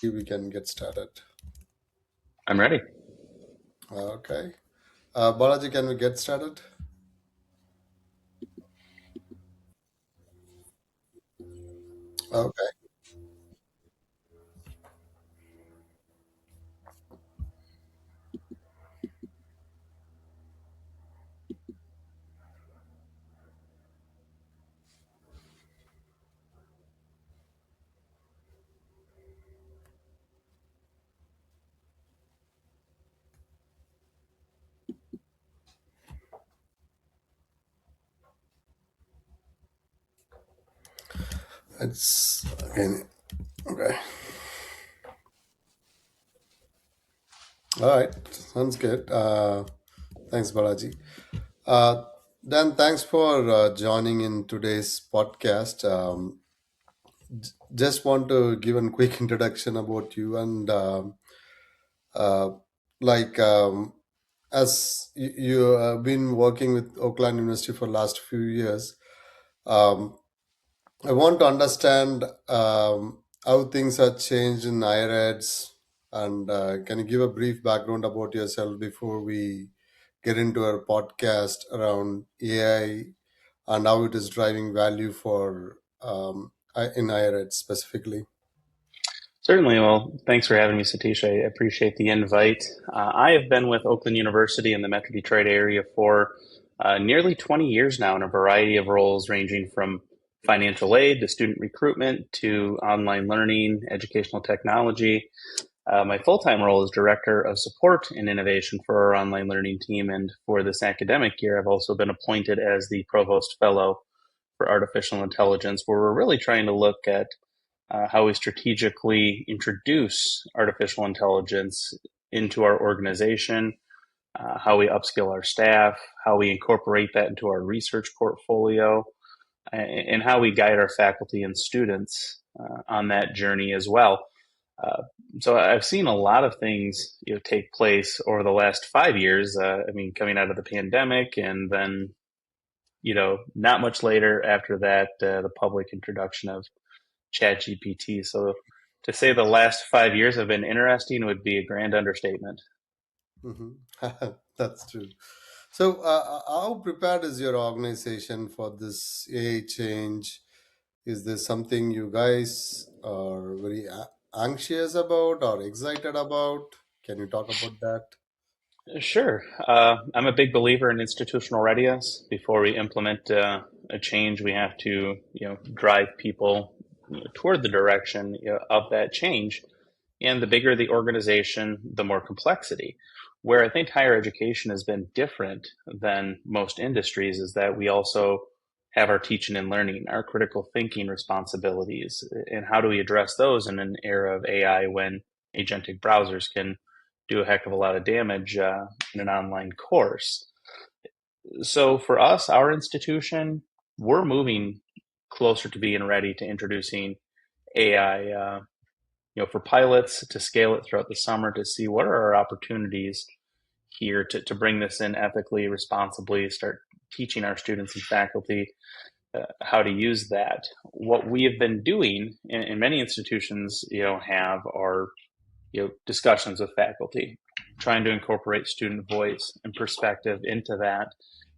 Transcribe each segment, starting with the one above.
We can get started. I'm ready. Okay. Balaji, can we get started? Okay. It's again. Okay. All right. Sounds good. Thanks, Balaji. Uh, then thanks for joining in today's podcast. Just want to give a quick introduction about you and uh, like as you have been working with Oakland University for last few years. Um, I want to understand how things have changed in higher eds, and can you give a brief background about yourself before we get into our podcast around AI and how it is driving value for in higher ed specifically? Certainly. Well, thanks for having me, Satish. I appreciate the invite. I have been with Oakland University in the Metro Detroit area for nearly 20 years now in a variety of roles, ranging from financial aid to student recruitment to online learning, educational technology. My full time role is Director of Support and Innovation for our online learning team. And for this academic year, I've also been appointed as the Provost Fellow for Artificial Intelligence, where we're really trying to look at how we strategically introduce artificial intelligence into our organization, how we upskill our staff, how we incorporate that into our research portfolio, and how we guide our faculty and students on that journey as well. Uh, so I've seen a lot of things take place over the last 5 years. I mean, coming out of the pandemic, and then not much later after that, the public introduction of ChatGPT. So to say the last 5 years have been interesting would be a grand understatement. Hmm. That's true. So, how prepared is your organization for this AI change? Is this something you guys are very anxious about or excited about? Can you talk about that? Sure. I'm a big believer in institutional readiness. Before we implement a change, we have to, drive people toward the direction of that change. And the bigger the organization, the more complexity. Where I think higher education has been different than most industries is that we also have our teaching and learning, our critical thinking responsibilities, and how do we address those in an era of AI when agentic browsers can do a heck of a lot of damage in an online course. So for us, our institution, we're moving closer to being ready to introducing AI. For pilots to scale it throughout the summer to see what are our opportunities here to bring this in ethically, responsibly, start teaching our students and faculty how to use that. What we have been doing in many institutions, have are discussions with faculty, trying to incorporate student voice and perspective into that.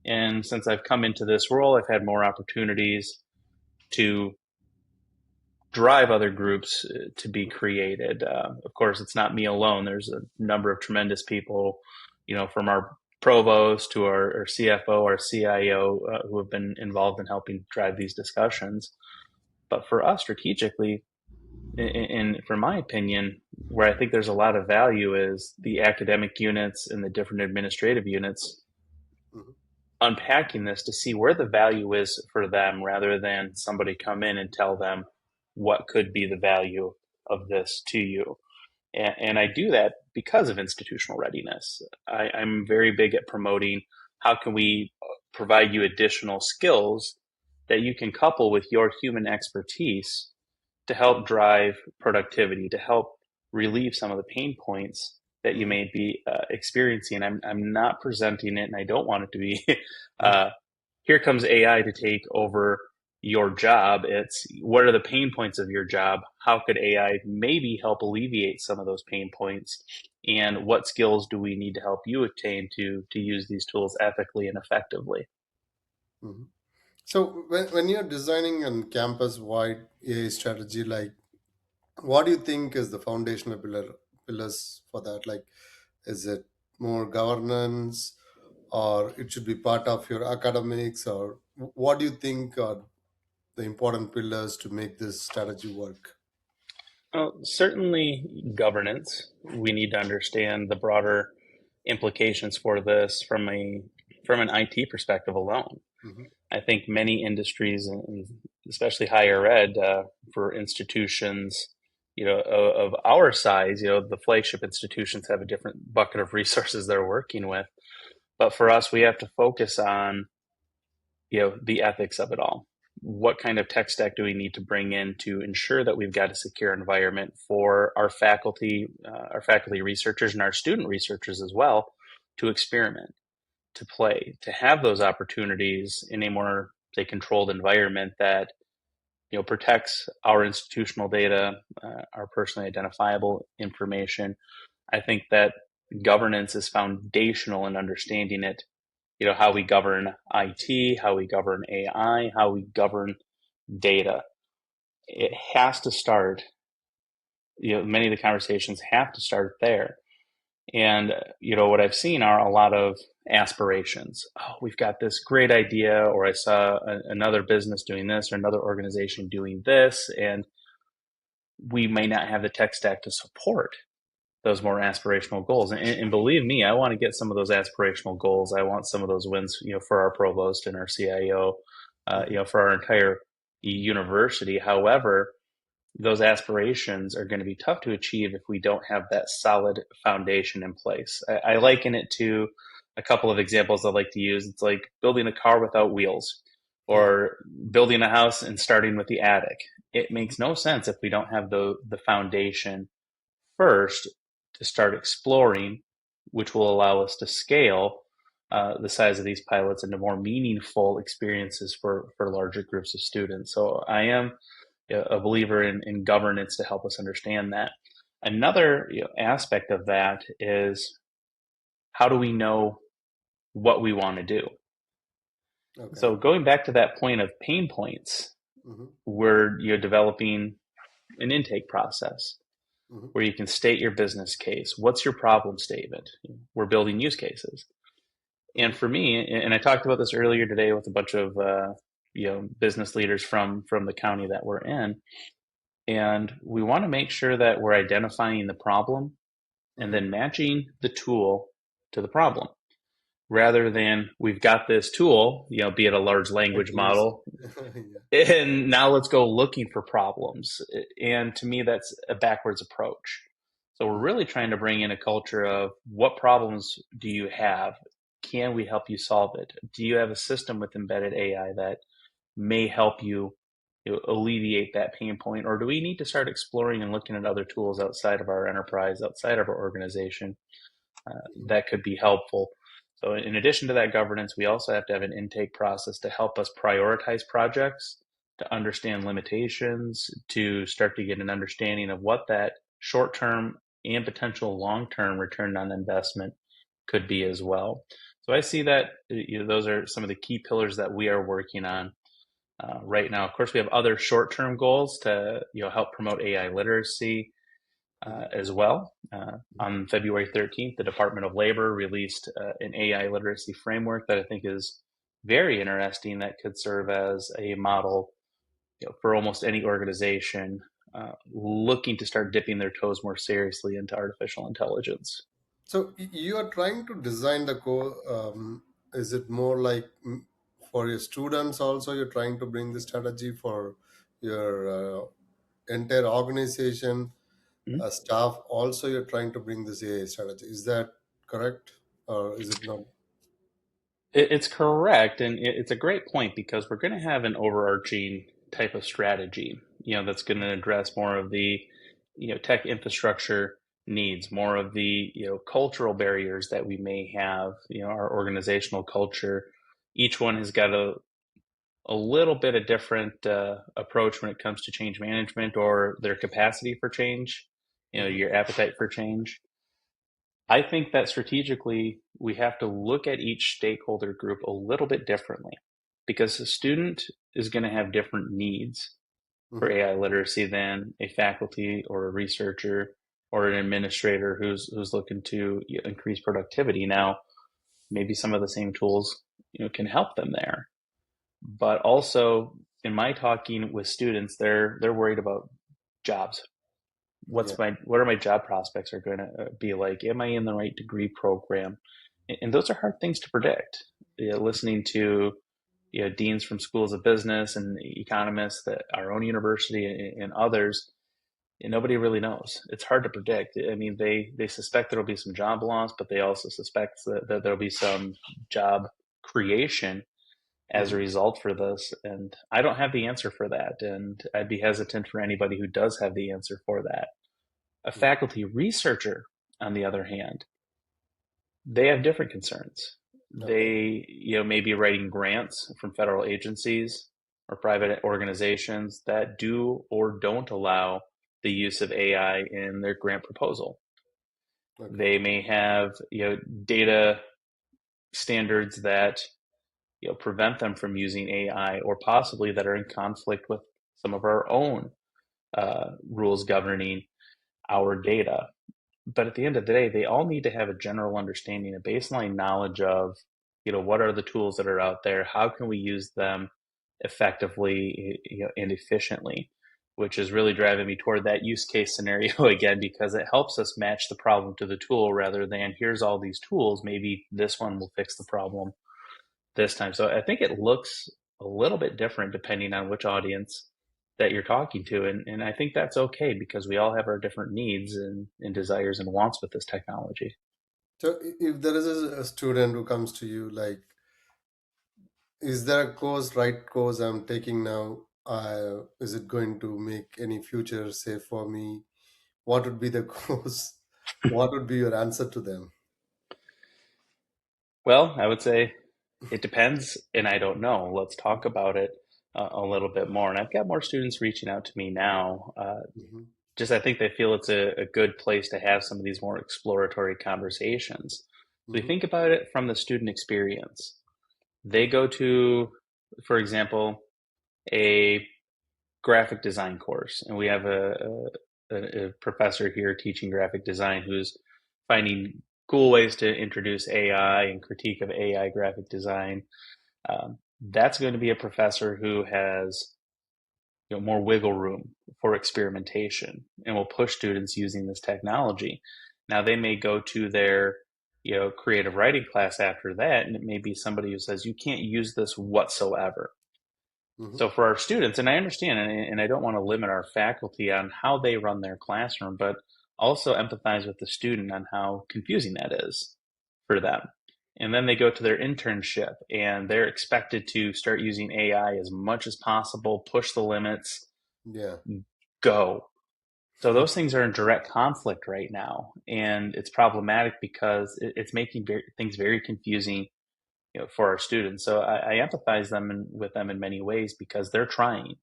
And since I've come into this role, I've had more opportunities to drive other groups to be created. Of course, it's not me alone. There's a number of tremendous people, from our provost to our CFO, our CIO, who have been involved in helping drive these discussions. But for us, strategically, in from my opinion, where I think there's a lot of value is the academic units and the different administrative units Mhm. unpacking this to see where the value is for them rather than somebody come in and tell them what could be the value of this to you. And I do that because of institutional readiness. I'm very big at promoting how can we provide you additional skills that you can couple with your human expertise to help drive productivity, to help relieve some of the pain points that you Mhm. may be experiencing. I'm not presenting it, and I don't want it to be. Mhm. uh, Here comes AI to take over, your job. It's what are the pain points of your job? How could AI maybe help alleviate some of those pain points? And what skills do we need to help you attain to use these tools ethically and effectively? Mhm. So when you're designing a campus-wide AI strategy, like what do you think is the foundational pillars for that? Like, is it more governance, or it should be part of your academics, or what do you think are the important pillars to make this strategy work? Well, certainly governance. We need to understand the broader implications for this from an IT perspective alone. Hmm. I think many industries, and especially higher ed, for institutions, of our size, the flagship institutions have a different bucket of resources they're working with. But for us, we have to focus on, the ethics of it all. What kind of tech stack do we need to bring in to ensure that we've got a secure environment for our faculty researchers, and our student researchers as well, to experiment, to play, to have those opportunities in a more, say, controlled environment that protects our institutional data, our personally identifiable information. I think that governance is foundational in understanding it. How we govern IT, how we govern AI, how we govern data. It has to start. Many of the conversations have to start there. And what I've seen are a lot of aspirations. Oh, we've got this great idea, or I saw another business doing this, or another organization doing this, and we may not have the tech stack to support those more aspirational goals. And believe me, I want to get some of those aspirational goals. I want some of those wins, for our provost and our CIO, Hmm. for our entire university. However, those aspirations are going to be tough to achieve if we don't have that solid foundation in place. I liken it to a couple of examples I like to use. It's like building a car without wheels, Yeah. or building a house and starting with the attic. It makes no sense if we don't have the foundation first to start exploring, which will allow us to scale the size of these pilots into more meaningful experiences for larger groups of students. So I am a believer in governance to help us understand that. Another aspect of that is, how do we know what we want to do? Okay. So going back to that point of pain points, Hmm. we're developing an intake process Hmm. where you can state your business case. What's your problem statement? We're building use cases. And Hmm. for me, and I talked about this earlier today with a bunch of business leaders from the county that we're in, and we want to make sure that we're identifying the problem and Hmm. then matching the tool to the problem, rather than we've got this tool, be it a large It language use. model, Yeah. and now let's go looking for problems. And to me, that's a backwards approach. So we're Mhm. really trying to bring in a culture of, what problems do you have? Can we help you solve it? Do you have a system with embedded AI that may help you, alleviate that pain point? Or do we need to start exploring and looking at other tools outside of our enterprise, outside of our organization, that could be helpful? So, in addition to that governance, we also have to have an intake process to help us prioritize projects, to understand limitations, to start to get an understanding of what that short term and potential long term return on investment could be as well. So, I see that those are some of the key pillars that we are working on right now. Of course, we have other short term goals to help promote AI literacy Mhm. as well. Mhm. On February 13th, the Department of Labor released an AI literacy framework that I think is very interesting, that could serve as a model, for almost any organization looking to start dipping their toes more seriously into artificial intelligence. So you are trying to design the core. Is it more like for your students also? You're trying to bring the strategy for your entire organization, Mhm. staff. Also, you're trying to bring this AI strategy. Is that correct, or is it not? It's correct, and it's a great point, because we're going to have an overarching type of strategy, that's going to address more of the, tech infrastructure needs, more of the, cultural barriers that we may have, our organizational culture. Each one has got a little bit a different approach when it comes to change management or their capacity for change, Hmm. your appetite for change. I think that strategically we have to look at each stakeholder group a little bit differently because a student is going to have different needs for Hmm. AI literacy than a faculty or a researcher or an administrator who's looking to increase productivity. Now, maybe some of the same tools can help them there, but also in my talking with students, they're worried about jobs. Yeah. What are my job prospects are going to be like? Am I in the right degree program? And those are hard things to predict. Listening to deans from schools of business and economists at our own university and others, nobody really knows. It's hard to predict. I mean, they suspect there'll be some job loss, but they also suspect that there'll be some job creation as a Hmm. result for this. And I don't have the answer for that. And I'd be hesitant for anybody who does have the answer for that. A faculty researcher, on the other hand, they have different concerns. Okay. They, may be writing grants from federal agencies or private organizations that do or don't allow the use of AI in their grant proposal. Okay. They may have, data standards that, prevent them from using AI or possibly that are in conflict with some of our own rules governing our data. But at the end of the day, they all need to have a general understanding, a baseline knowledge of, what are the tools that are out there? How can we use them effectively, and efficiently? Which is really driving me toward that use case scenario again, because it helps us match the problem to the tool rather than here's all these tools. Maybe this one will fix the problem this time. So I think it looks a little bit different depending on which audience that you're talking to. And I think that's okay because we all have our different needs and desires and wants with this technology. So if there is a student who comes to you like, is there a right course I'm taking now? Is it going to make any future safe for me? What would be the course? What would be your answer to them? Well, I would say it depends, and I don't know. Let's talk about it a little bit more. And I've got more students reaching out to me now. Hmm. Just I think they feel it's a good place to have some of these more exploratory conversations. So we Hmm. think about it from the student experience. They go to, for example, a graphic design course, and we have a professor here teaching graphic design who's finding cool ways to introduce AI and critique of AI graphic design. That's going to be a professor who has more wiggle room for experimentation and will push students using this technology. Now they may go to their creative writing class after that, and it may be somebody who says you can't use this whatsoever. Hmm. So for our students, and I understand, and I don't want to limit our faculty on how they run their classroom, but also empathize with the student on how confusing that is for them. And then they go to their internship and they're expected to start using AI as much as possible, push the limits, Yeah. go. So those things are in direct conflict right now. And it's problematic because it's making things very confusing for our students. So I empathize with them in many ways because they're trying.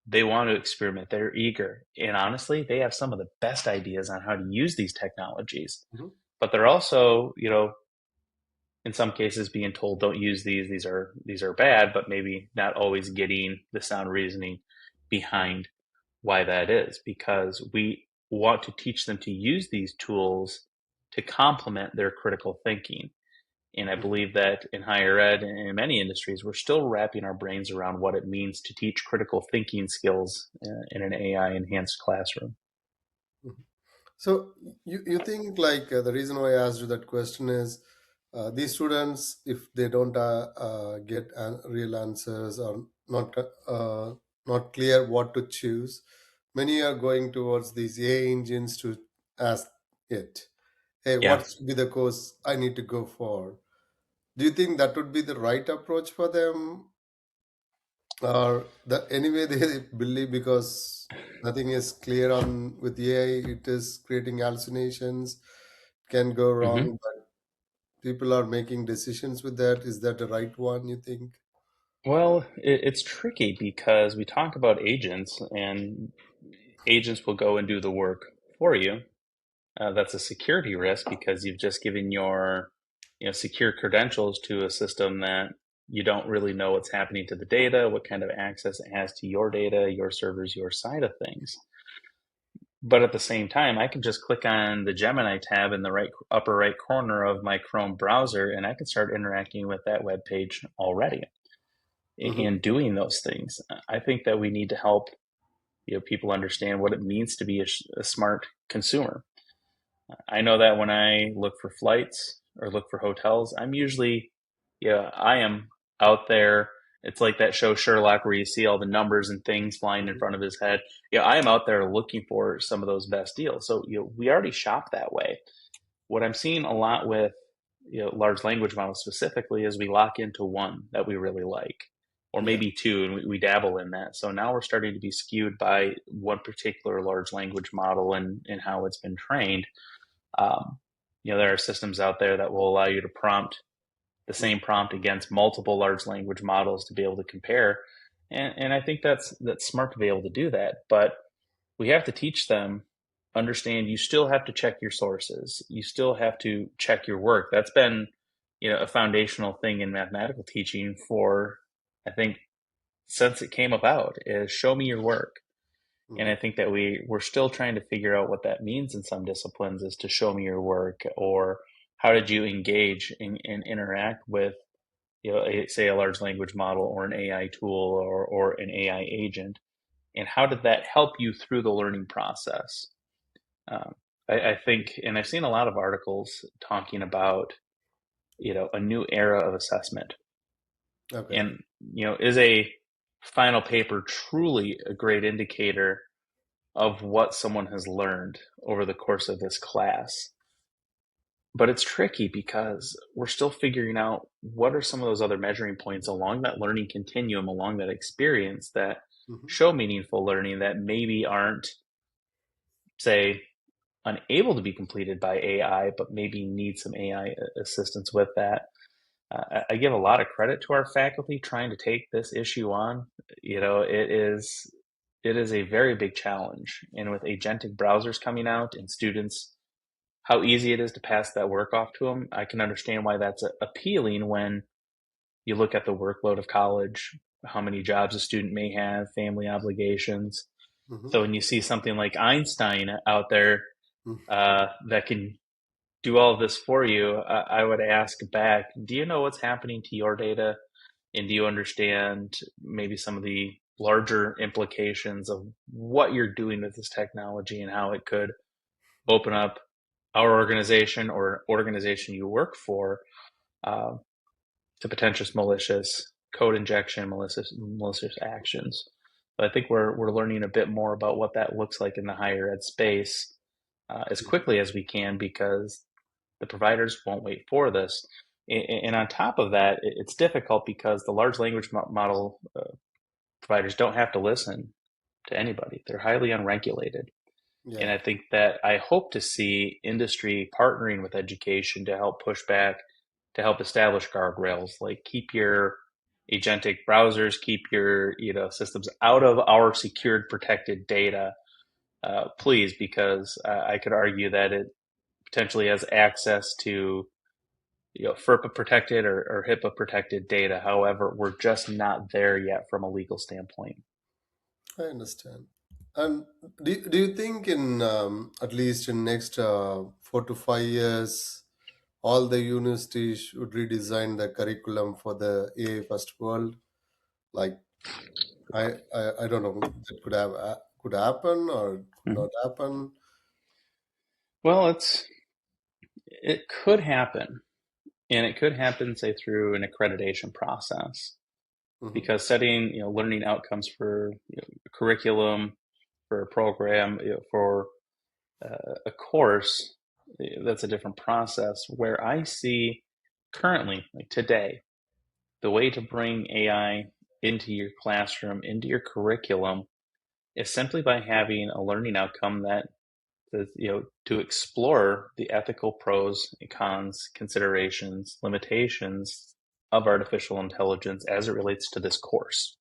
They want to experiment. They're eager. And honestly, they have some of the best ideas on how to use these technologies. Hmm. But they're also, in some cases being told don't use these. These are bad, but maybe not always getting the sound reasoning behind why that is because we want to teach them to use these tools to complement their critical thinking. And I Hmm. believe that in higher ed and in many industries, we're still wrapping our brains around what it means to teach critical thinking skills in an AI enhanced classroom. So you think like the reason why I asked you that question is these students, if they don't get real answers or not clear what to choose, many are going towards these AI engines to ask it, "Hey, Yeah. what should be the course I need to go for?" Do you think that would be the right approach for them, or the anyway they believe because nothing is clear on with AI, it is creating hallucinations, can go hmm wrong, but people are making decisions with that. Is that the right one, you think? Well, it's tricky because we talk about agents, and agents will go and do the work for you. That's a security risk because you've just given your, secure credentials to a system that you don't really know what's happening to the data, what kind of access it has to your data, your servers, your side of things. But at the same time, I can just click on the Gemini tab in the right upper right corner of my Chrome browser, and I can start interacting with that web page already Hmm. and doing those things. I think that we need to help people understand what it means to be a smart consumer. I know that when I look for flights or look for hotels, I'm usually, yeah, I am out there. It's like that show Sherlock where you see all the numbers and things flying in Hmm. front of his head. Yeah, I am out there looking for some of those best deals. So, we already shop that way. What I'm seeing a lot with, large language models specifically is we lock into one that we really like, or Yeah. maybe two, and we dabble in that. So now we're starting to be skewed by one particular large language model and how it's been trained. um, there are systems out there that will allow you to prompt the Hmm. same prompt against multiple large language models to be able to compare. And I think that's smart to be able to do that. But we have to teach them, understand you still have to check your sources. You still have to check your work. That's been, a foundational thing in mathematical teaching for, I think, since it came about, is show me your work. And Hmm. I think that we're still trying to figure out what that means in some disciplines, is to show me your work, or how did you engage and interact with, say a large language model or an AI tool or an AI agent, and how did that help you through the learning process? Um, I think, and I've seen a lot of articles talking about, a new era of assessment, Okay. and is a final paper truly a great indicator of what someone has learned over the course of this class? But it's tricky because we're still figuring out what are some of those other measuring points along that learning continuum, along that experience, that Hmm. show meaningful learning that maybe aren't, say, unable to be completed by AI, but maybe need some AI assistance with that. I give a lot of credit to our faculty trying to take this issue on. It is a very big challenge, and with agentic browsers coming out and students, how easy it is to pass that work off to them, I can understand why that's appealing when you look at the workload of college, how many jobs a student may have, family obligations. Hmm. So when you see something like Einstein out there Hmm. that can do all of this for you, I would ask back, do you know what's happening to your data? And do you understand maybe some of the larger implications of what you're doing with this technology and how it could open up our organization or organization you work for uh, to potential malicious code injection, malicious actions? But I think we're learning a bit more about what that looks like in the higher ed space as quickly as we can, because the providers won't wait for this. And on top of that, it's difficult because the large language model providers don't have to listen to anybody. They're highly unregulated. And Yeah. I think that I hope to see industry partnering with education to help push back, to help establish guardrails, like keep your agentic browsers, keep your systems out of our secured protected data, please, because I could argue that it potentially has access to FERPA protected or HIPAA protected data. However, we're just not there yet from a legal standpoint. I understand. And do you think in at least in next 4 to 5 years, all the universities should redesign the curriculum for the AI first world? Like I don't know, that could happen or could Mhm. not happen. Well, it could happen, and it could happen, say, through an accreditation process, Hmm. because setting learning outcomes for a curriculum, for a program, for a course, that's a different process. Where I see currently, like today, the way to bring AI into your classroom, into your curriculum, is simply by having a learning outcome that says, to explore the ethical pros and cons, considerations, limitations of artificial intelligence as it relates to this course.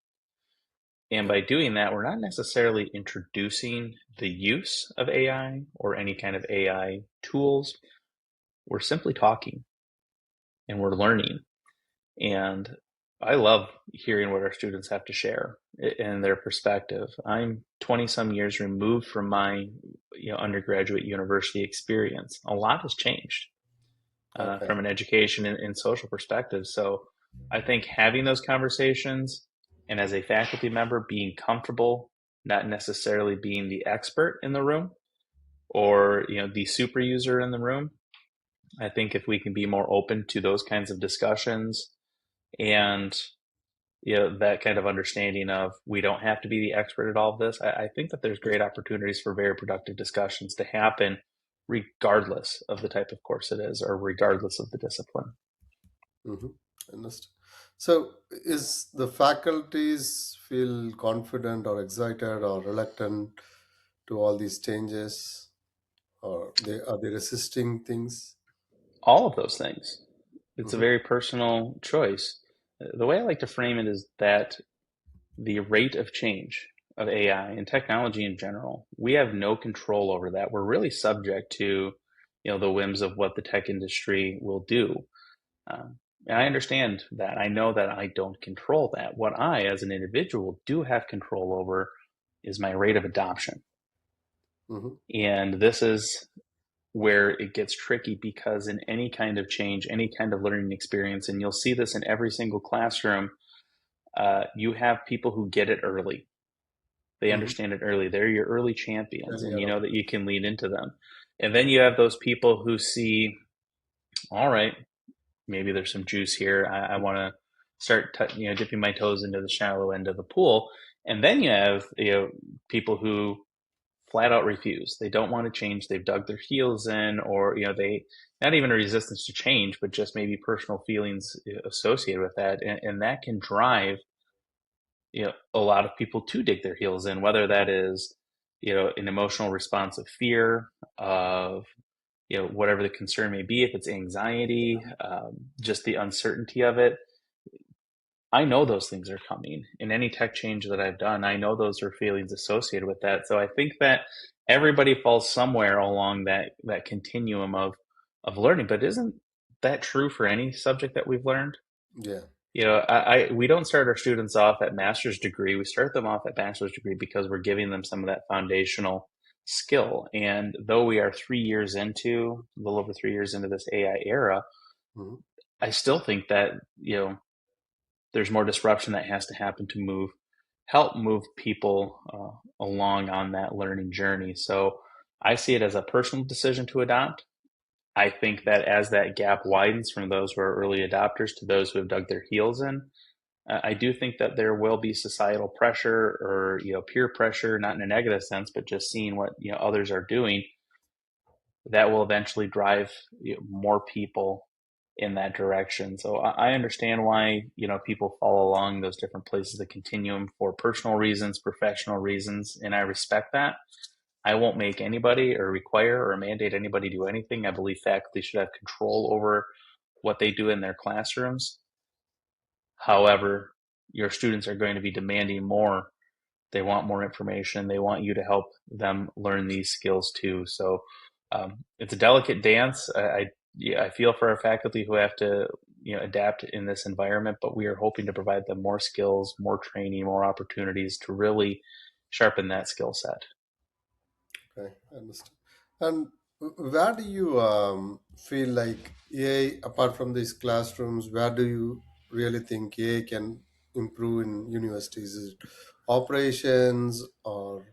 And Yeah. by doing that, we're not necessarily introducing the use of AI or any kind of AI tools. We're simply talking and we're learning. And I love hearing what our students have to share in their perspective. I'm 20 some years removed from my undergraduate university experience. A lot has changed Okay. from an education and social perspective. So I think having those conversations and as a faculty member being comfortable, not necessarily being the expert in the room or the super user in the room. I think if we can be more open to those kinds of discussions and that kind of understanding of we don't have to be the expert at all of this, I think that there's great opportunities for very productive discussions to happen regardless of the type of course it is or regardless of the discipline. Mm-hmm. Understood. So, is the faculties feel confident or excited or reluctant to all these changes, or they resisting things? All of those things. It's a Mm-hmm. very personal choice. The way I like to frame it is that the rate of change of AI and technology in general, we have no control over that. We're really subject to, the whims of what the tech industry will do. And I understand that. I know that I don't control that. What I, as an individual, do have control over is my rate of adoption. Mm-hmm. And this is where it gets tricky because in any kind of change, any kind of learning experience, and you'll see this in every single classroom, you have people who get it early. They Mm-hmm. understand it early. They're your early champions, Early and you know that adopter. you can lean into them. And then you have those people who see, all right, maybe there's some juice here. I want to start, dipping my toes into the shallow end of the pool. And then you have, people who flat out refuse. They don't want to change. They've dug their heels in, or they not even a resistance to change, but just maybe personal feelings associated with that, and that can drive a lot of people to dig their heels in, whether that is an emotional response of fear, of whatever the concern may be, if it's anxiety, just the uncertainty of it. I know those things are coming. In any tech change that I've done, I know those are feelings associated with that. So I think that everybody falls somewhere along that continuum of learning. But isn't that true for any subject that we've learned? Yeah. We don't start our students off at master's degree. We start them off at bachelor's degree because we're giving them some of that foundational skill. And though we are 3 years into, a little over 3 years into this AI era, Mm-hmm. I still think that, there's more disruption that has to happen to help move people along on that learning journey. So I see it as a personal decision to adopt. I think that as that gap widens from those who are early adopters to those who have dug their heels in, I do think that there will be societal pressure or peer pressure, not in a negative sense, but just seeing what others are doing, that will eventually drive more people in that direction. So I understand why people fall along those different places of the continuum for personal reasons, professional reasons, and I respect that. I won't make anybody or require or mandate anybody do anything. I believe faculty should have control over what they do in their classrooms. However, your students are going to be demanding more. They want more information. They want you to help them learn these skills too. So it's a delicate dance. Yeah, I feel for our faculty who have to adapt in this environment, but we are hoping to provide them more skills, more training, more opportunities to really sharpen that skill set. Okay, I understand. And where do you feel like AI, apart from these classrooms, where do you really think AI can improve in universities? Is it operations or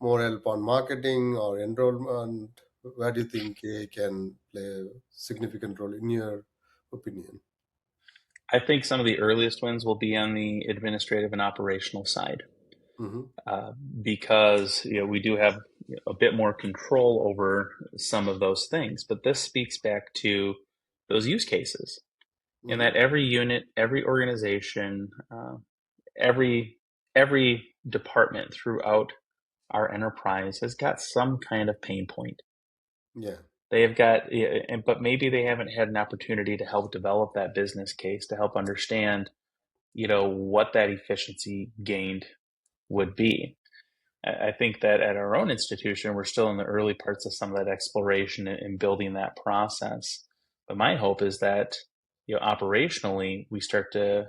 more help on marketing or enrollment? Where do you think AI can play a significant role in your opinion? I think some of the earliest wins will be on the administrative and operational side. Mm-hmm. uh, because we do have a bit more control over some of those things. But this speaks back to those use cases, in Mm-hmm. that every unit, every organization, every every department throughout our enterprise has got some kind of pain point. Yeah. they have got, yeah, but maybe they haven't had an opportunity to help develop that business case to help understand, what that efficiency gained would be. I think that at our own institution, we're still in the early parts of some of that exploration and building that process. But my hope is that, operationally, we start to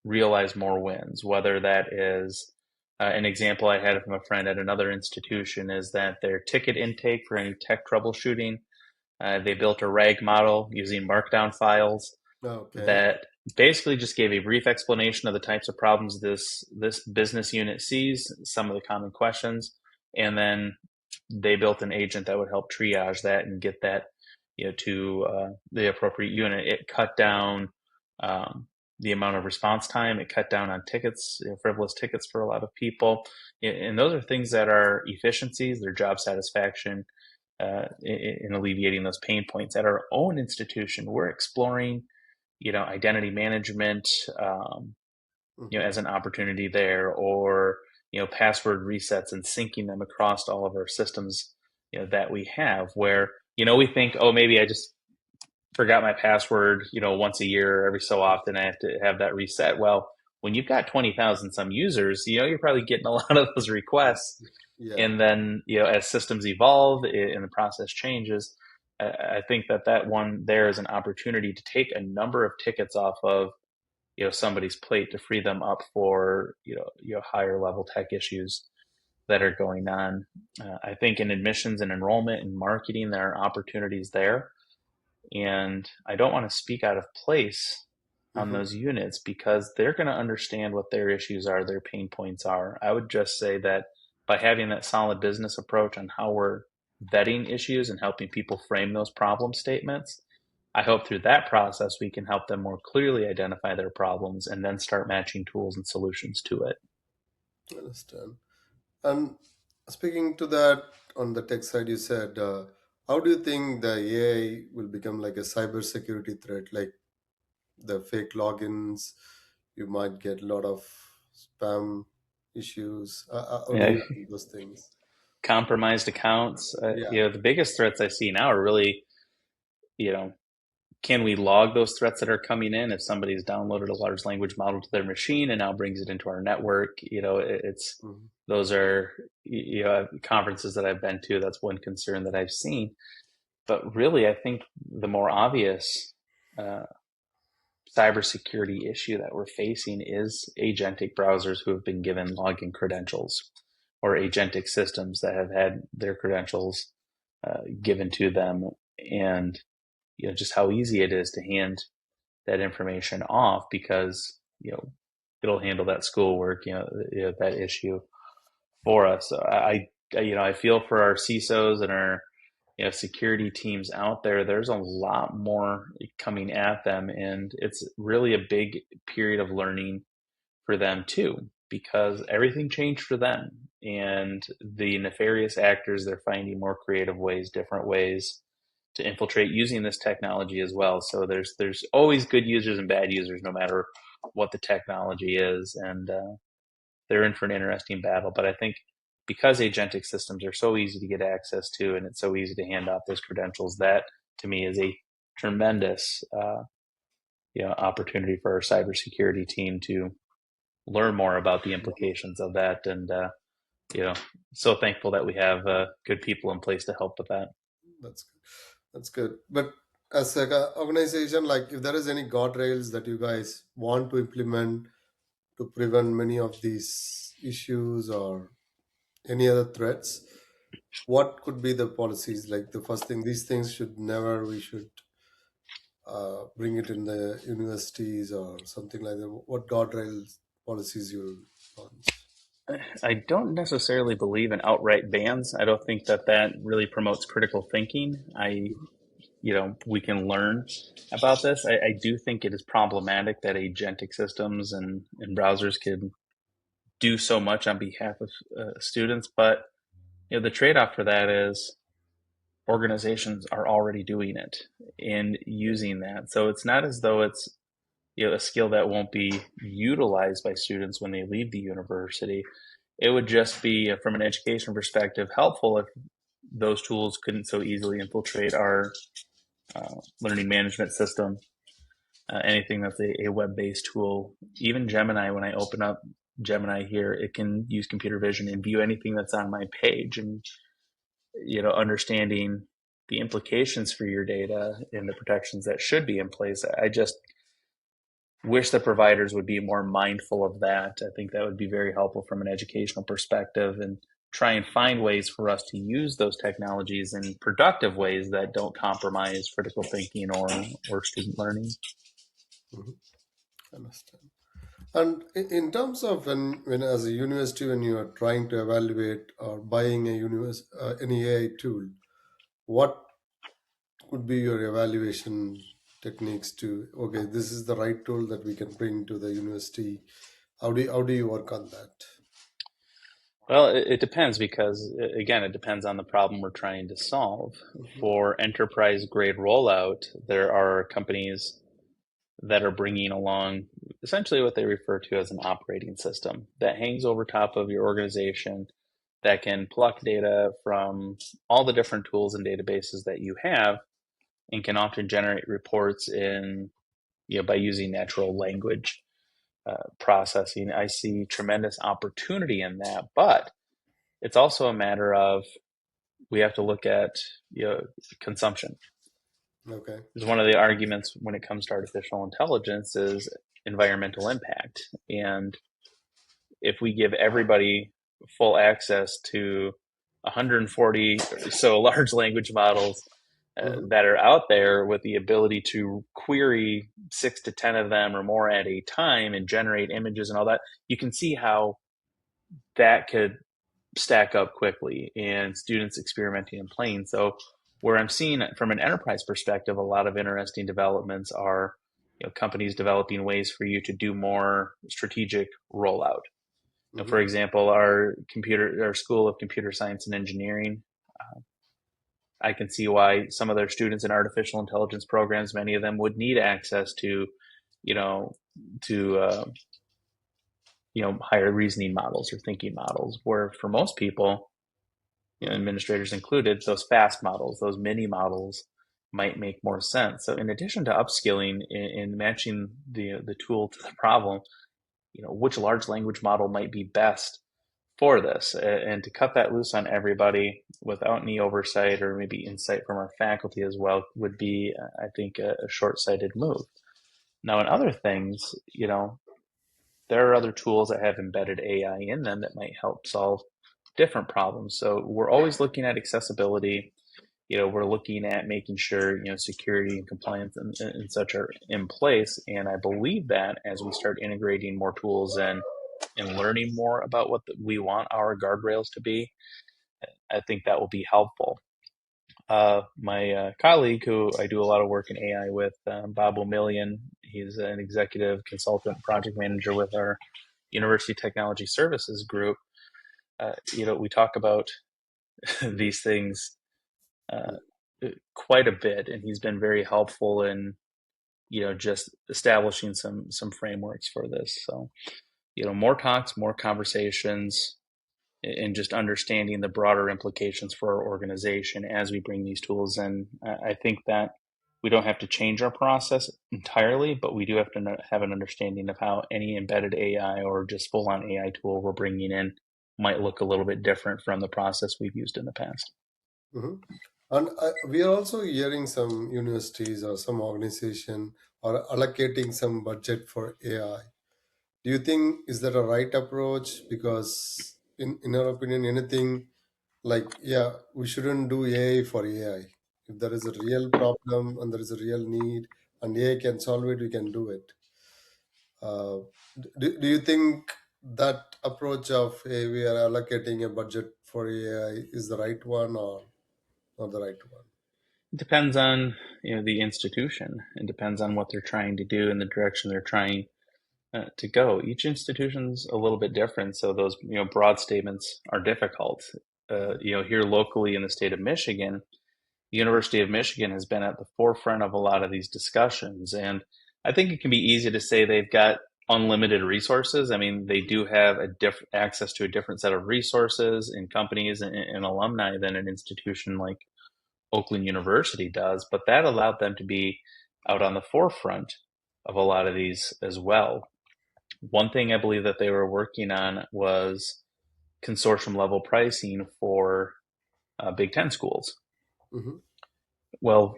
realize more wins, whether that is an example I had from a friend at another institution is that their ticket intake for any tech troubleshooting, they built a RAG model using markdown files Okay. that basically just gave a brief explanation of the types of problems this business unit sees, some of the common questions, and then they built an agent that would help triage that and get that to the appropriate unit. It cut down um, the amount of response time. It cut down on tickets, frivolous tickets for a lot of people, and those are things that are efficiencies, their job satisfaction, in alleviating those pain points. At our own institution, we're exploring identity management, Hmm. as an opportunity there, or password resets and syncing them across all of our systems, that we have. Where we think, oh, maybe I just forgot my password, once a year, every so often I have to have that reset. Well, when you've got 20,000 some users, you're probably getting a lot of those requests. Yeah. And then, as systems evolve and the process changes, I think that one there is an opportunity to take a number of tickets off of somebody's plate to free them up for higher level tech issues that are going on. I think in admissions and enrollment and marketing, there are opportunities there, and I don't want to speak out of place on Hmm. those units because they're going to understand what their issues are, their pain points are. I would just say that by having that solid business approach on how we're vetting issues and helping people frame those problem statements, I hope through that process we can help them more clearly identify their problems and then start matching tools and solutions to it. I understand. And speaking to that, on the tech side, you said, how do you think the AI will become like a cybersecurity threat? Like the fake logins, you might get a lot of spam issues. How do Yeah, you see those things? compromised accounts. Yeah. The biggest threats I see now are really, you know, can we log those threats that are coming in if somebody's downloaded a large language model to their machine and now brings it into our network? It's Mhm. those are conferences that I've been to. That's one concern that I've seen. But really, I think the more obvious uh, cybersecurity issue that we're facing is agentic browsers who have been given login credentials, or agentic systems that have had their credentials given to them, and just how easy it is to hand that information off because it'll handle that schoolwork, that issue for us. So I feel for our CISOs and our security teams out there. There's a lot more coming at them, and it's really a big period of learning for them too, because everything changed for them, and the nefarious actors, they're finding more creative ways, different ways to infiltrate using this technology as well. So there's always good users and bad users, no matter what the technology is, and they're in for an interesting battle. But I think because agentic systems are so easy to get access to, and it's so easy to hand off those credentials, that to me is a tremendous opportunity for our cybersecurity team to learn more about the implications of that. And you know, so thankful that we have good people in place to help with that. That's good. That's good. But as an organization, like if there is any guardrails that you guys want to implement to prevent many of these issues or any other threats, what could be the policies? Like the first thing, these things should never, we should bring it in the universities or something like that. What guardrails policies you launch? I don't necessarily believe in outright bans. I don't think that really promotes critical thinking. We can learn about this. I do think it is problematic that agentic systems and browsers can do so much on behalf of students, but the trade-off for that is organizations are already doing it and Yeah. using that. So it's not as though it's a skill that won't be utilized by students when they leave the university. It would just be, from an education perspective, helpful if those tools couldn't so easily infiltrate our learning management system. Anything that's a web-based tool, even Gemini, when I open up Gemini here, it can use computer vision and view anything that's on my page. And understanding the implications for your data and the protections that should be in place, I just wish the providers would be more mindful of that. I think that would be very helpful from an educational perspective, and try and find ways for us to use those technologies in productive ways that don't compromise critical thinking or student learning. Mhm. Understand. And in terms of when as a university, when you are trying to evaluate or buying any AI tool, what would be your evaluation techniques to, okay, this is the right tool that we can bring to the university? How do you work on that? Well, it depends because, again, it depends on the problem we're trying to solve. Mhm. For enterprise grade rollout, there are companies that are bringing along essentially what they refer to as an operating system that hangs over top of your organization, that can pluck data from all the different tools and databases that you have, and can often generate reports in by using natural language processing. I see tremendous opportunity in that, but it's also a matter of we have to look at consumption. Okay. Because one of the arguments when it comes to artificial intelligence is environmental impact. And if we give everybody full access to 140 or so large language models Hmm. that are out there with the ability to query 6 to 10 of them or more at a time and generate images and all that, you can see how that could stack up quickly and students experimenting and playing. So where I'm seeing from an enterprise perspective, a lot of interesting developments are companies developing ways for you to do more strategic rollout. For Hmm. example, our School of Computer Science and Engineering, I can see why some of their students in artificial intelligence programs, many of them would need access to, you know, to higher reasoning models or thinking models. Where for most people, Hmm. administrators included, those fast models, those mini models might make more sense. So in addition to upskilling in matching the tool to the problem, which large language model might be best for this, and to cut that loose on everybody without any oversight or maybe insight from our faculty as well would be, I think, a short-sighted move. Now, in other things, there are other tools that have embedded AI in them that might help solve different problems. So we're always looking at accessibility. We're looking at making sure security and compliance and such are in place. And I believe that as we start integrating more tools and learning more about what we want our guardrails to be, I think that will be helpful. My colleague, who I do a lot of work in AI with, Bob O'Million, he's an executive consultant project manager with our University Technology Services group. We talk about these things uh, quite a bit, and he's been very helpful in just establishing some frameworks for this. So more talks, more conversations, and just understanding the broader implications for our organization as we bring these tools in. I think that we don't have to change our process entirely, but we do have to have an understanding of how any embedded AI or just full on AI tool we're bringing in might look a little bit different from the process we've used in the past. Hmm. And we are also hearing some universities or some organization are allocating some budget for AI. Do you think is that a right approach? Because in our opinion, anything like, yeah, we shouldn't do AI for AI. If there is a real problem and there is a real need and AI can solve it, we can do it. Uh, do you think that approach of, hey, we are allocating a budget for AI is the right one or not the right one? It depends on the institution. It depends on what they're trying to do and the direction they're trying to go. Each institution's a little bit different, so those broad statements are difficult. Here locally in the state of Michigan, the University of Michigan has been at the forefront of a lot of these discussions, and I think it can be easy to say they've got unlimited resources. I mean, they do have a access to a different set of resources in companies and alumni than an institution like Oakland University does, but that allowed them to be out on the forefront of a lot of these as well. One thing I believe that they were working on was consortium level pricing for Big Ten schools. Hmm. Well,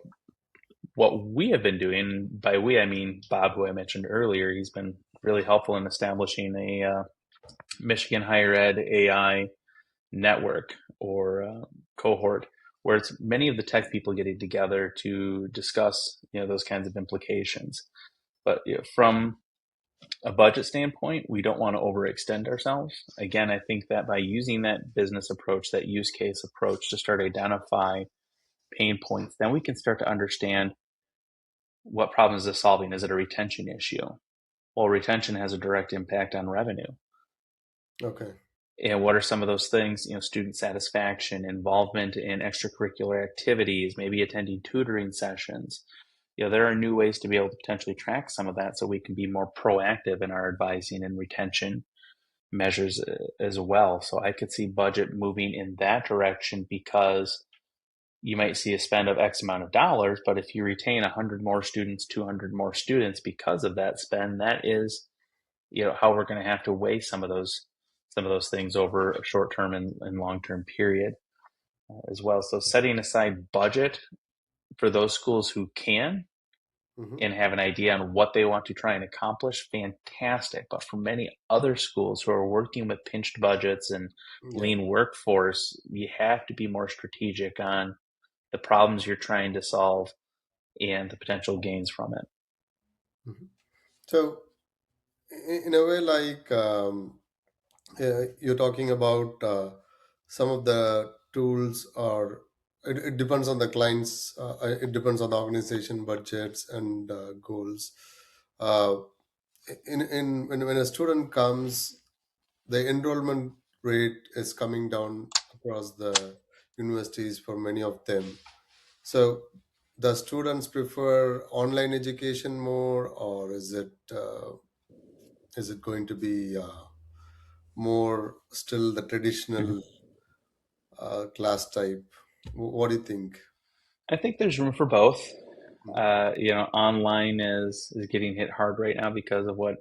what we have been doing, by we I mean Bob, who I mentioned earlier, he's been really helpful in establishing a Michigan higher ed AI network or cohort, where it's many of the tech people getting together to discuss those kinds of implications. But from a budget standpoint, we don't want to overextend ourselves. Again, I think that by using that business approach, that use case approach to start identify pain points, then we can start to understand what problems is solving. Is it a retention issue? Well, retention has a direct impact on revenue. Okay. And what are some of those things? Student satisfaction, involvement in extracurricular activities, maybe attending tutoring sessions. There are new ways to be able to potentially track some of that so we can be more proactive in our advising and retention measures as well. So I could see budget moving in that direction because you might see a spend of X amount of dollars, but if you retain 100 more students, 200 more students because of that spend, that is, how we're going to have to weigh some of those things over a short term and long term period as well. So setting aside budget for those schools who can Hmm. and have an idea on what they want to try and accomplish, fantastic. But for many other schools who are working with pinched budgets and Yeah. lean workforce, you have to be more strategic on the problems you're trying to solve and the potential gains from it. Hmm. So, in a way, like you're talking about some of the tools are. It depends on the clients. It depends on the organization budgets and goals. Uh, when a student comes, the enrollment rate is coming down across the universities for many of them. So, the students prefer online education more, or is it going to be more still the traditional class type? What do you think? I think there's room for both. Mhm. Online is getting hit hard right now because of what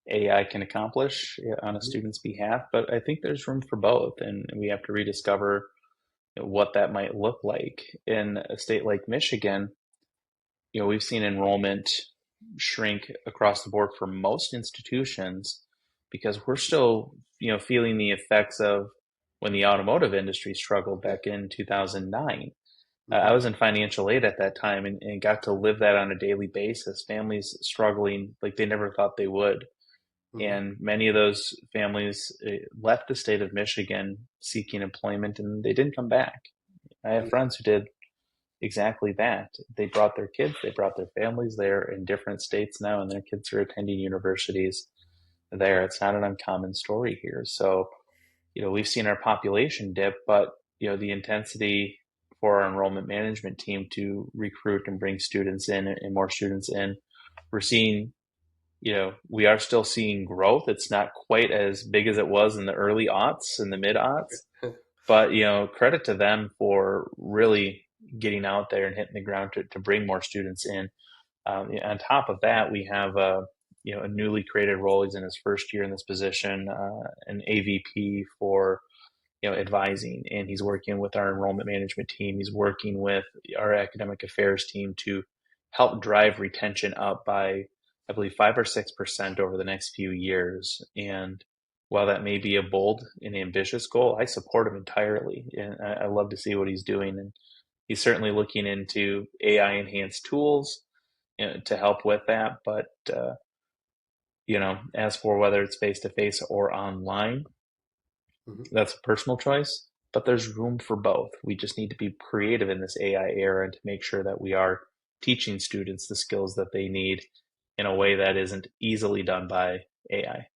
AI can accomplish on a Mhm. student's behalf, but I think there's room for both, and we have to rediscover what that might look like. In a state like Michigan, we've seen enrollment shrink across the board for most institutions because we're still, feeling the effects of when the automotive industry struggled Yeah. back in 2009. I Hmm. was in financial aid at that time and got to live that on a daily basis. Families struggling like they never thought they would. Hmm. And many of those families left the state of Michigan seeking employment and they didn't come back. I have Yeah. friends who did exactly that. They brought their kids, they brought their families. They're in different states now, and their kids are attending universities there. It's not an uncommon story here. So, we've seen our population dip, but, the intensity for our enrollment management team to recruit and bring students in and more students in, we're seeing, we are still seeing growth. It's not quite as big as it was in the early aughts and the mid aughts, but credit to them for really getting out there and hitting the ground to bring more students in. On top of that, we have a newly created role. He's in his first year in this position, an AVP for advising, and he's working with our enrollment management team. He's working with our academic affairs team to help drive retention up by, I believe, 5 or 6% over the next few years. And while that may be a bold and ambitious goal, I support him entirely, and I love to see what he's doing. And he's certainly looking into AI enhanced tools to help with that. But as for whether it's face to face or online, Hmm. that's a personal choice, but there's room for both. We just need to be creative in this AI era and to make sure that we are teaching students the skills that they need in a way that isn't easily done by AI.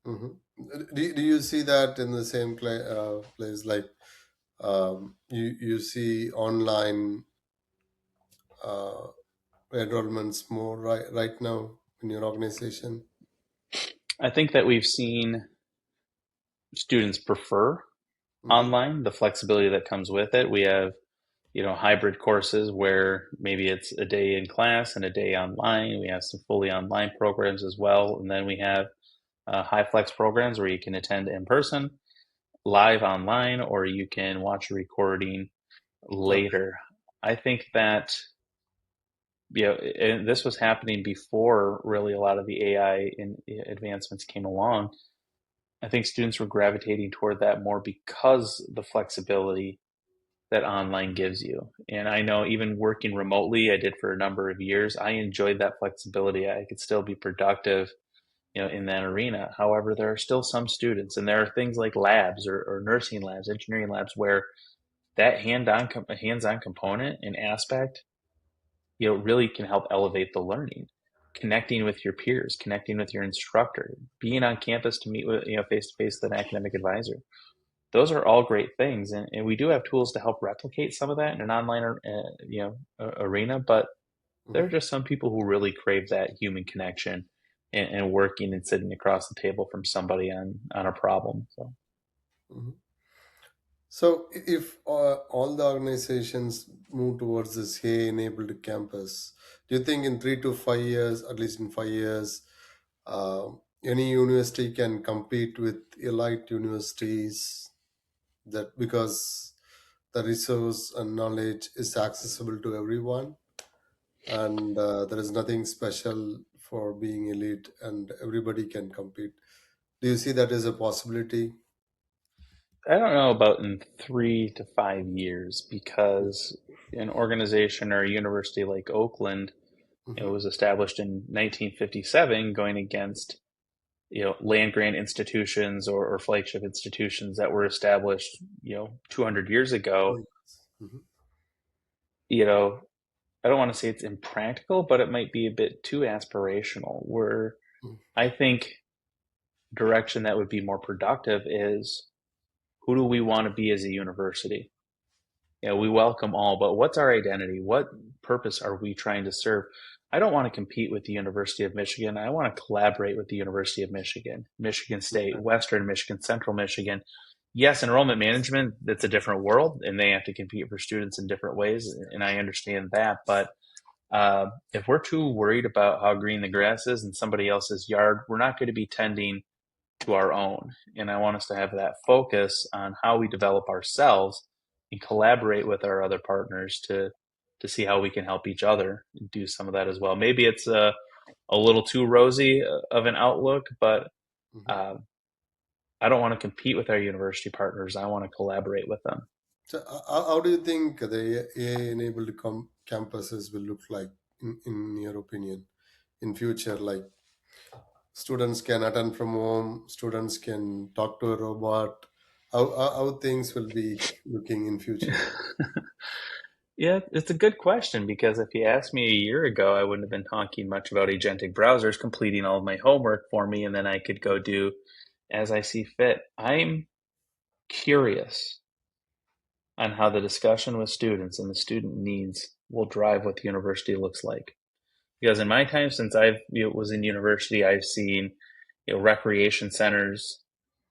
Hmm. Do you see that in the same place? Like you see online uh, enrollments more right now in your organization? I think that we've seen students prefer Mm-hmm. online, the flexibility that comes with it. We have, hybrid courses where maybe it's a day in class and a day online. We have some fully online programs as well. And then we have high flex programs where you can attend in person, live online, or you can watch a recording Okay. later. I think that, and this was happening before really a lot of the AI advancements came along. I think students were gravitating toward that more because the flexibility that online gives you. And I know even working remotely, I did for a number of years, I enjoyed that flexibility. I could still be productive, in that arena. However, there are still some students, and there are things like labs or nursing labs, engineering labs, where that hands-on component and aspect, really can help elevate the learning. Connecting with your peers, connecting with your instructor, being on campus to meet with, face to face with an academic advisor. Those are all great things, and we do have tools to help replicate some of that in an online, arena. But there are Mm-hmm. just some people who really crave that human connection and working and sitting across the table from somebody on a problem. So Mm-hmm. So, if all the organizations move towards this AI-enabled campus, do you think in 3 to 5 years, at least in 5 years, any university can compete with elite universities that because the resource and knowledge is accessible to everyone, and there is nothing special for being elite, and everybody can compete. Do you see that as a possibility? I don't know about in 3 to 5 years, because an organization or a university like Oakland, Mm-hmm. was established in 1957, going against land grant institutions or flagship institutions that were established 200 years ago. Oh, yes. Mm-hmm. you know I don't want to say it's impractical, but it might be a bit too aspirational. Where I think direction that would be more productive is, who do we want to be as a university? We welcome all, but what's our identity? What purpose are we trying to serve? I don't want to compete with the University of Michigan. I want to collaborate with the University of Michigan, Michigan State, Okay. Western Michigan, Central Michigan. Yes, enrollment management, that's a different world, and they have to compete for students in different ways, and I understand that. But if we're too worried about how green the grass is in somebody else's yard, we're not going to be tending to our own. And I want us to have that focus on how we develop ourselves and collaborate with our other partners to see how we can help each other do some of that as well. Maybe it's a little too rosy of an outlook, but Mhm. uh, I don't want to compete with our university partners. I want to collaborate with them. So, how do you think the AI-enabled campuses will look like in your opinion in future? Like students can attend from home, students can talk to a robot. How things will be looking in future? Yeah, it's a good question, because if you asked me a year ago, I wouldn't have been talking much about agentic browsers completing all of my homework for me, and then I could go do as I see fit. I'm curious on how the discussion with students and the student needs will drive what the university looks like. Because in my time since I've was in university, I've seen recreation centers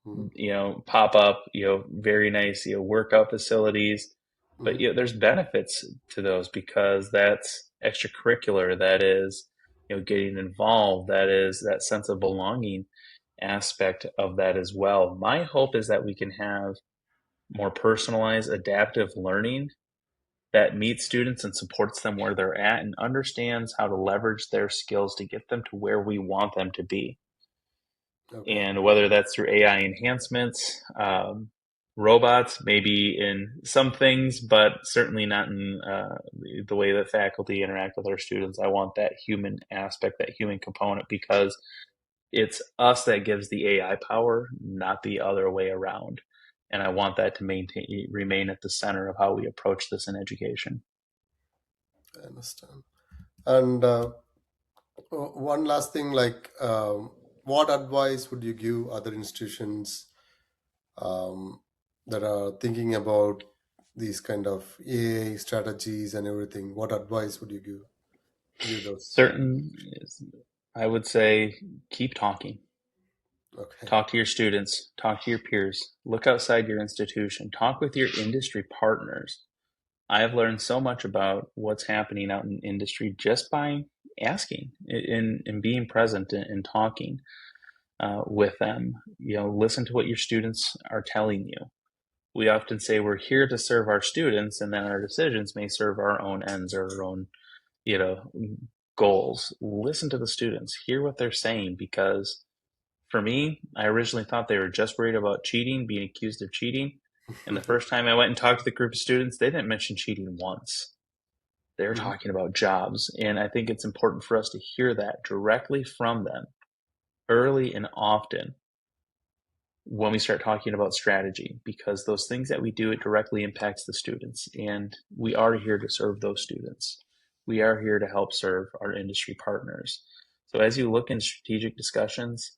Mm-hmm. pop up, very nice workout facilities. But Mm-hmm. there's benefits to those, because that's extracurricular, that is getting involved, that is that sense of belonging aspect of that as well. My hope is that we can have more personalized adaptive learning that meets students and supports them where they're at and understands how to leverage their skills to get them to where we want them to be. Okay. And whether that's through AI enhancements, robots, maybe in some things, but certainly not in the way that faculty interact with our students. I want that human aspect, that human component, because it's us that gives the AI power, not the other way around. And I want that to remain at the center of how we approach this in education. I understand. And one last thing, like, what advice would you give other institutions um, that are thinking about these kind of AI strategies and everything? What advice would you give those? Certain, I would say, keep talking. Okay. Talk to your students, talk to your peers, look outside your institution, talk with your industry partners. I have learned so much about what's happening out in industry just by asking and being present and talking with them. Listen to what your students are telling you. We often say we're here to serve our students, and then our decisions may serve our own ends or our own, you know, goals. Listen to the students, hear what they're saying, because for me, I originally thought they were just worried about cheating, being accused of cheating. And the first time I went and talked to the group of students, they didn't mention cheating once. They were Mhm. talking about jobs. And I think it's important for us to hear that directly from them early and often when we start talking about strategy, because those things that we do, it directly impacts the students. And we are here to serve those students. We are here to help serve our industry partners. So as you look in strategic discussions,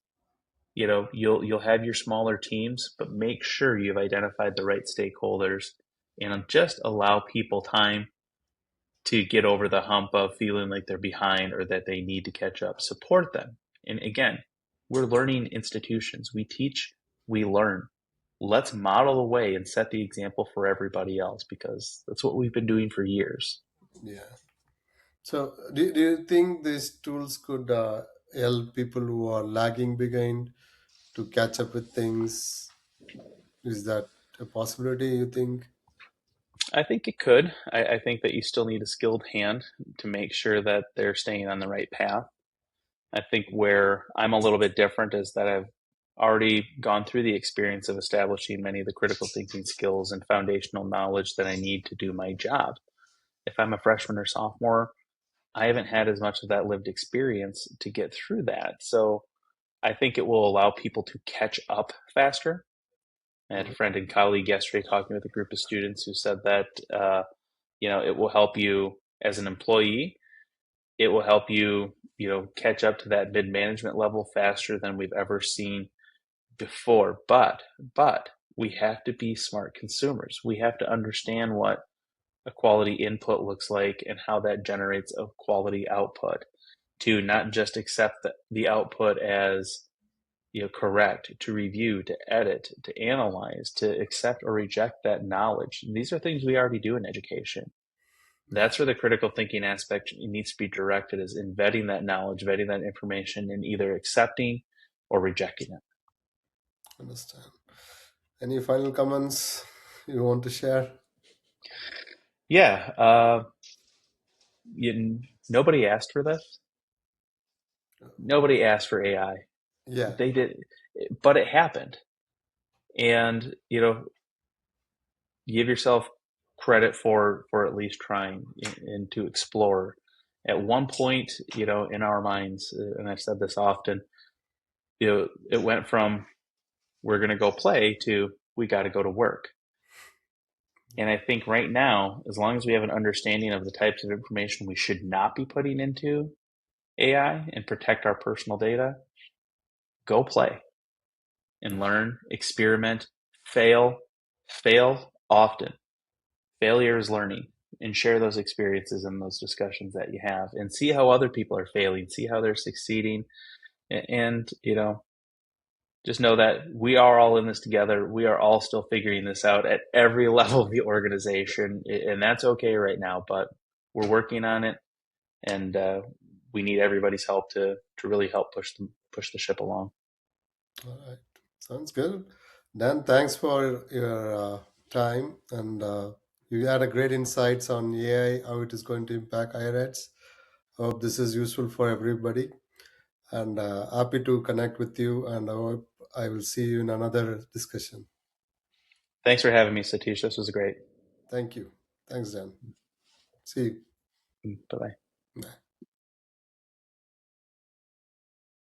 you'll have your smaller teams, but make sure you've identified the right stakeholders and just allow people time to get over the hump of feeling like they're behind or that they need to catch up. Support them. And again, we're learning institutions. We teach, we learn. Let's model the way and set the example for everybody else, because that's what we've been doing for years. Yeah. So, do you think these tools could help people who are lagging behind to catch up with things? Is that a possibility, you think? I think it could. I think that you still need a skilled hand to make sure that they're staying on the right path. I think where I'm a little bit different is that I've already gone through the experience of establishing many of the critical thinking skills and foundational knowledge that I need to do my job. If I'm a freshman or sophomore, I haven't had as much of that lived experience to get through that. So I think it will allow people to catch up faster. I had a Mhm. friend and colleague yesterday talking with a group of students who said that, it will help you as an employee. It will help you, catch up to that mid management level faster than we've ever seen before. But we have to be smart consumers. We have to understand what a quality input looks like and how that generates a quality output, to not just accept the output as correct, to review, to edit, to analyze, to accept or reject that knowledge. These are things we already do in education. Yeah, That's where the critical thinking aspect needs to be directed, is in vetting that knowledge, vetting that information, and either accepting or rejecting it. understand. Any final comments you want to share? Yeah, nobody asked for this. Nobody asked for AI. Yeah, They did, but it happened. And give yourself credit for at least trying and to explore. At one point, in our minds, and I've said this often, it went from we're going to go play to we got to go to work. And I think right now, as long as we have an understanding of the types of information we should not be putting into AI and protect our personal data, go play and learn, experiment, fail, fail often. Failure is learning, and share those experiences and those discussions that you have and see how other people are failing, see how they're succeeding. And, just know that we are all in this together. We are all still figuring this out at every level of the organization, and that's okay right now. But we're working on it, and we need everybody's help to really help push the ship along. all right. Sounds good. Dan, thanks for your time, and you had a great insights on AI, how it is going to impact higher eds. Hope this is useful for everybody, and happy to connect with you. And I hope I will see you in another discussion. Thanks for having me, Satish. This was great. Thank you. Thanks, Dan. See you. Bye bye. Bye.